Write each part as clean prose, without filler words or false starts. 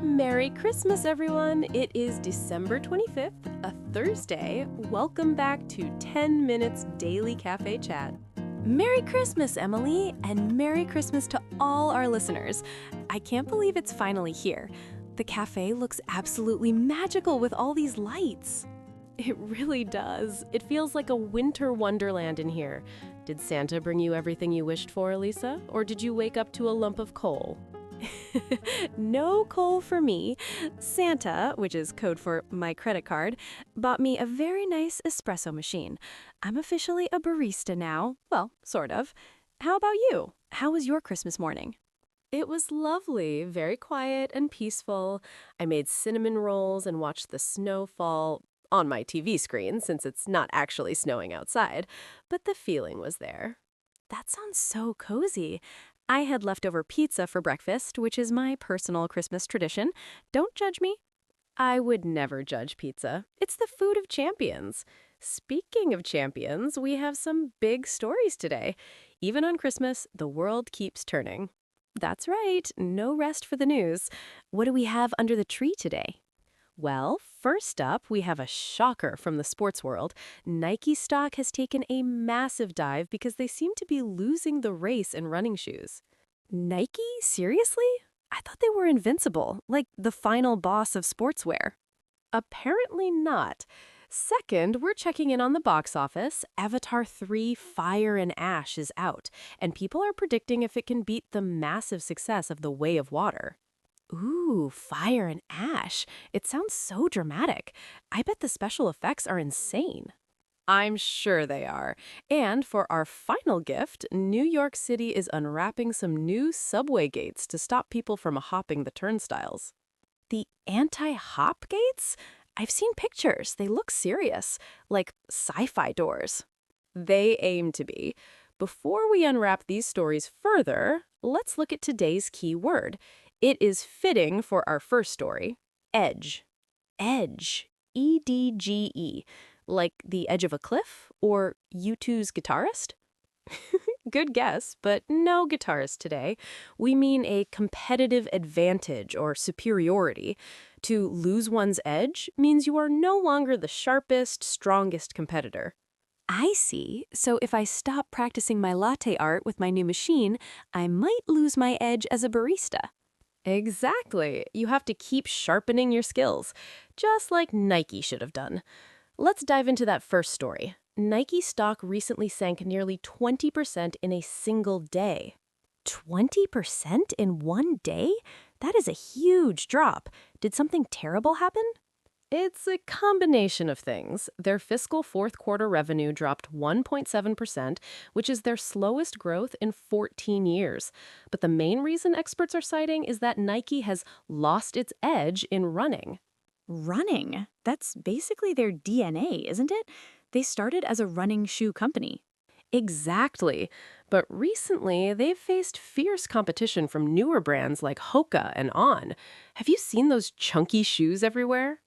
Merry Christmas, everyone! It is December 25th, a Thursday. Welcome back to 10 Minutes Daily Cafe Chat. Merry Christmas, Emily, and Merry Christmas to all our listeners. I can't believe it's finally here. The cafe looks absolutely magical with all these lights. It really does. It feels like a winter wonderland in here. Did Santa bring you everything you wished for, Elisa? Or did you wake up to a lump of coal? No coal for me. Santa, which is code for my credit card, bought me a very nice espresso machine. I'm officially a barista now. Well, sort of. How about you? How was your Christmas morning? It was lovely, very quiet and peaceful. I made cinnamon rolls and watched the snow fall on my TV screen since it's not actually snowing outside, but the feeling was there. That sounds so cozy. I had leftover pizza for breakfast, which is my personal Christmas tradition. Don't judge me. I would never judge pizza. It's the food of champions. Speaking of champions, we have some big stories today. Even on Christmas, the world keeps turning. That's right, no rest for the news. What do we have under the tree today? Well, first up, we have a shocker from the sports world. Nike stock has taken a massive dive because they seem to be losing the race in running shoes. Nike? Seriously? I thought they were invincible, like the final boss of sportswear. Apparently not. Second, we're checking in on the box office. Avatar 3: Fire and Ash is out, and people are predicting if it can beat the massive success of The Way of Water. Ooh, fire and ash. It sounds so dramatic. I bet the special effects are insane. I'm sure they are. And for our final gift, New York City is unwrapping some new subway gates to stop people from hopping the turnstiles. The anti-hop gates? I've seen pictures. They look serious, like sci-fi doors. They aim to be. Before we unwrap these stories further, let's look at today's key word. It is fitting for our first story, edge. Edge, E-D-G-E, like the edge of a cliff or U2's guitarist? Good guess, but no guitarist today. We mean a competitive advantage or superiority. To lose one's edge means you are no longer the sharpest, strongest competitor. I see. So if I stop practicing my latte art with my new machine, I might lose my edge as a barista. Exactly. You have to keep sharpening your skills, just like Nike should have done. Let's dive into that first story. Nike stock recently sank nearly 20% in a single day. 20% in one day? That is a huge drop. Did something terrible happen? It's a combination of things. Their fiscal fourth quarter revenue dropped 1.7%, which is their slowest growth in 14 years. But the main reason experts are citing is that Nike has lost its edge in running. Running? That's basically their DNA, isn't it? They started as a running shoe company. Exactly. But recently, they've faced fierce competition from newer brands like Hoka and On. Have you seen those chunky shoes everywhere?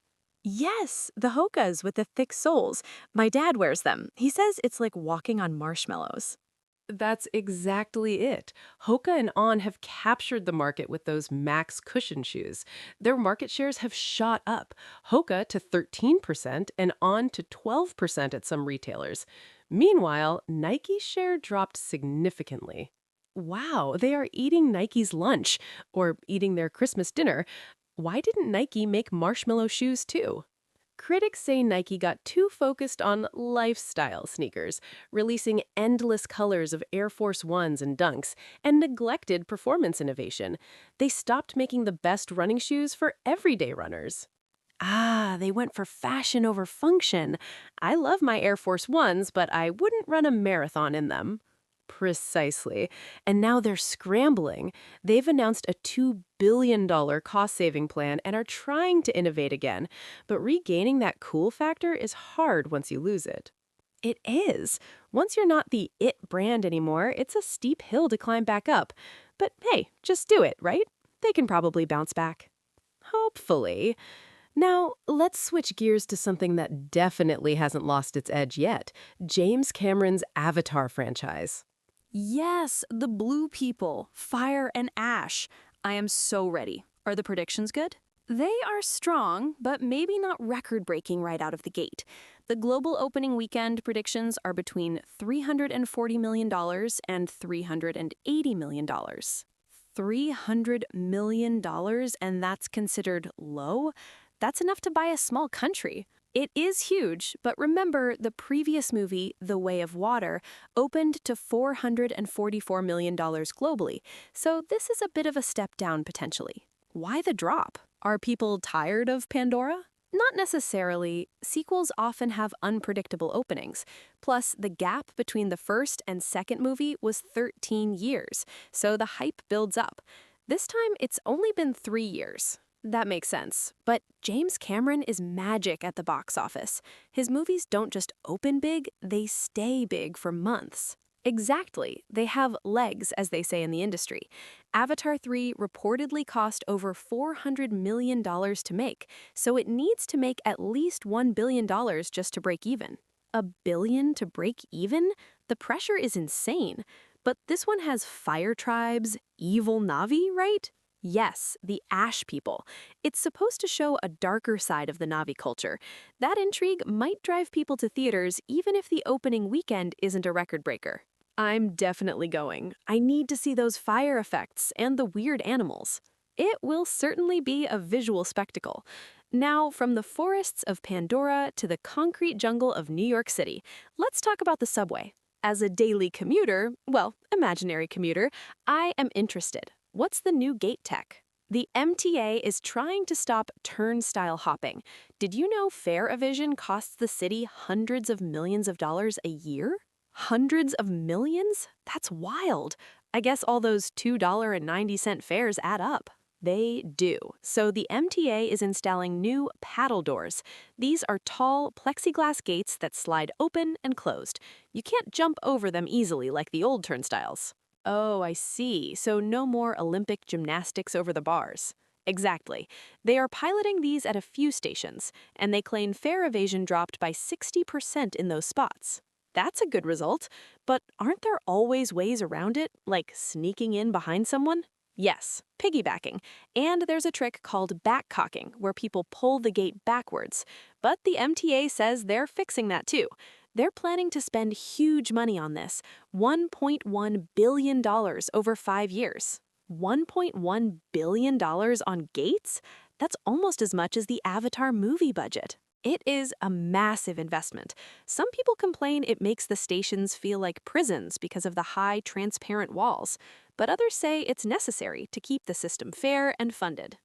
Yes, the Hokas with the thick soles. My dad wears them. He says it's like walking on marshmallows. That's exactly it. Hoka and On have captured the market with those Max cushion shoes. Their market shares have shot up, Hoka to 13% and On to 12% at some retailers. Meanwhile, Nike's share dropped significantly. Wow, they are eating Nike's lunch, or eating their Christmas dinner. Why didn't Nike make marshmallow shoes too? Critics say Nike got too focused on lifestyle sneakers, releasing endless colors of Air Force Ones and Dunks, and neglected performance innovation. They stopped making the best running shoes for everyday runners. Ah, they went for fashion over function. I love my Air Force Ones, but I wouldn't run a marathon in them. Precisely. And now they're scrambling. They've announced a $2 billion cost-saving plan and are trying to innovate again. But regaining that cool factor is hard once you lose it. It is. Once you're not the it brand anymore, it's a steep hill to climb back up. But hey, just do it, right? They can probably bounce back. Hopefully. Now, let's switch gears to something that definitely hasn't lost its edge yet. James Cameron's Avatar franchise. Yes, the blue people, fire and ash. I am so ready. Are the predictions good? They are strong, but maybe not record-breaking right out of the gate. The global opening weekend predictions are between $340 million and $380 million. $300 million, and that's considered low? That's enough to buy a small country. It is huge, but remember, the previous movie, The Way of Water, opened to $444 million globally, so this is a bit of a step down potentially. Why the drop? Are people tired of Pandora? Not necessarily. Sequels often have unpredictable openings. Plus, the gap between the first and second movie was 13 years, so the hype builds up. This time, it's only been 3 years. That makes sense. But James Cameron is magic at the box office. His movies don't just open big, they stay big for months. Exactly. They have legs, as they say in the industry. Avatar 3 reportedly cost over $400 million to make, so it needs to make at least $1 billion just to break even. $1 billion to break even? The pressure is insane. But this one has fire tribes, evil Na'vi, right? Yes, the Ash people. It's supposed to show a darker side of the Na'vi culture. That intrigue might drive people to theaters even if the opening weekend isn't a record breaker. I'm definitely going. I need to see those fire effects and the weird animals. It will certainly be a visual spectacle. Now, from the forests of Pandora to the concrete jungle of New York City, let's talk about the subway. As a daily commuter, well, imaginary commuter, I am interested. What's the new gate tech? The MTA is trying to stop turnstile hopping. Did you know fare evasion costs the city hundreds of millions of dollars a year? Hundreds of millions? That's wild. I guess all those $2.90 fares add up. They do. So the MTA is installing new paddle doors. These are tall plexiglass gates that slide open and closed. You can't jump over them easily like the old turnstiles. Oh, I see. So no more Olympic gymnastics over the bars. Exactly. They are piloting these at a few stations, and they claim fare evasion dropped by 60% in those spots. That's a good result, but aren't there always ways around it, like sneaking in behind someone? Yes, piggybacking. And there's a trick called backcocking, where people pull the gate backwards. But the MTA says they're fixing that too. They're planning to spend huge money on this, $1.1 billion over 5 years. $1.1 billion on gates? That's almost as much as the Avatar movie budget. It is a massive investment. Some people complain it makes the stations feel like prisons because of the high, transparent walls, but others say it's necessary to keep the system fair and funded.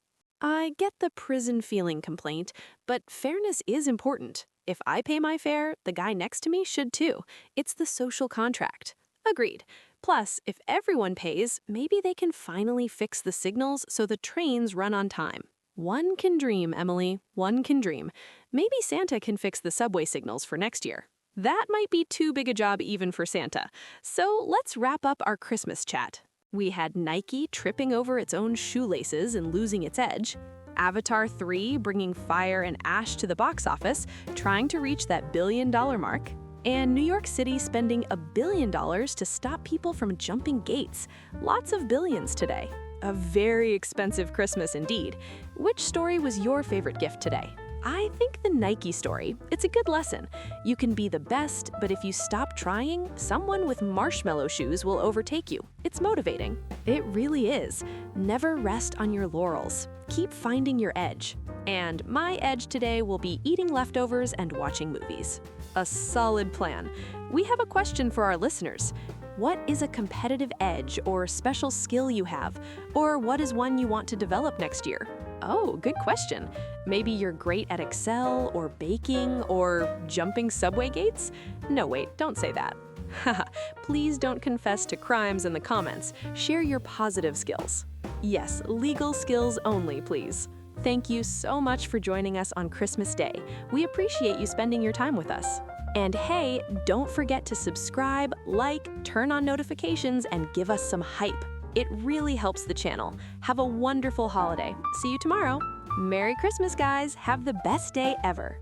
I get the prison feeling complaint, but fairness is important. If I pay my fare, the guy next to me should too. It's the social contract. Agreed. Plus, if everyone pays, maybe they can finally fix the signals so the trains run on time. One can dream, Emily. One can dream. Maybe Santa can fix the subway signals for next year. That might be too big a job even for Santa. So let's wrap up our Christmas chat. We had Nike tripping over its own shoelaces and losing its edge, Avatar 3 bringing fire and ash to the box office, trying to reach that $1 billion mark, and New York City spending $1 billion to stop people from jumping gates. Lots of billions today. A very expensive Christmas indeed. Which story was your favorite gift today? I think the Nike story. It's a good lesson. You can be the best, but if you stop trying, someone with marshmallow shoes will overtake you. It's motivating. It really is. Never rest on your laurels. Keep finding your edge. And my edge today will be eating leftovers and watching movies. A solid plan. We have a question for our listeners. What is a competitive edge or special skill you have? Or what is one you want to develop next year? Oh, good question. Maybe you're great at Excel or baking or jumping subway gates? No, wait, don't say that. Haha, please don't confess to crimes in the comments. Share your positive skills. Yes, legal skills only, please. Thank you so much for joining us on Christmas Day. We appreciate you spending your time with us. And hey, don't forget to subscribe, like, turn on notifications, and give us some hype. It really helps the channel. Have a wonderful holiday. See you tomorrow. Merry Christmas, guys. Have the best day ever.